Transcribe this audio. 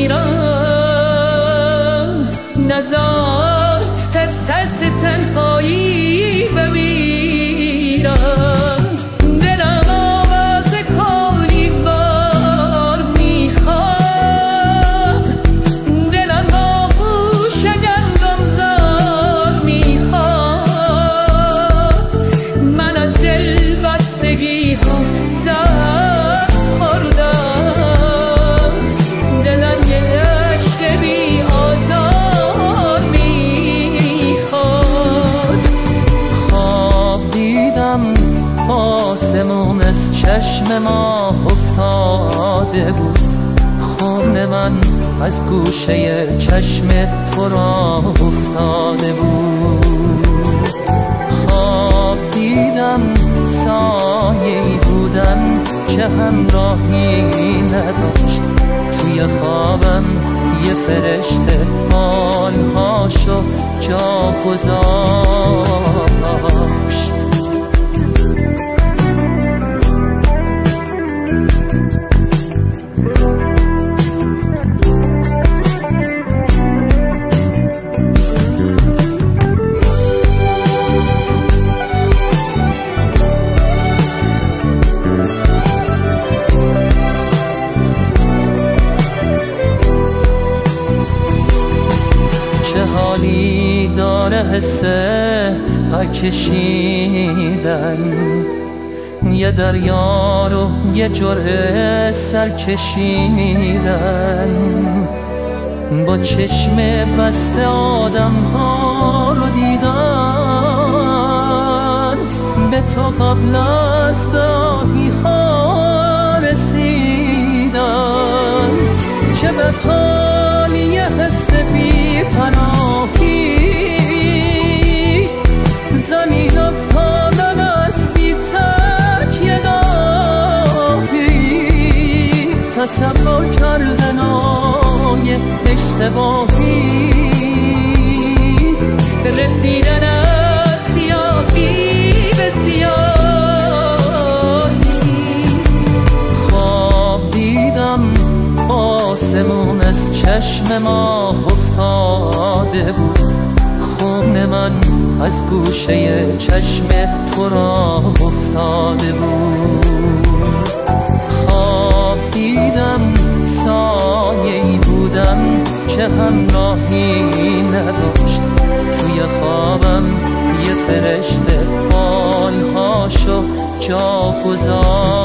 میرم، نزار حس تنهایی بمیرم. دلم آواز کاری بار میخواد، دلم آغوش گندم زار میخواد. من از دل بستگی ها سر خوردم، دلم یه لشت بی آزار میخواد. خواب دیدم آسمون از چشم ما افتاده بود، خون من از گوشه چشم تو را افتاده بود. خواب دیدم سایه‌ای بودم که همراهی نداشت، توی خوابم یه فرشته حالهاشو جا گذاشت. حالی داره حسه پرکشیدن، یه دریا رو یه جرعه سر کشیدن. با چشم بسته آدم ها رو دیدن، به تو قبل از داهی ها رسیدن. چه بدحالی یه حس بی پناهی، زمین افتادن از بی تکیه داهی، تصور کردنای اشتباهی، رسیدن از سیاهی به سیاهی. خواب دیدم آسمون از چشم ما افتاده بود، خون من از گوشه چشم تو را افتاده بود. خواب دیدم سایه‌ای بودم که همراهی نداشت، توی خوابم یه فرشته حالهاشو جا گذاشت.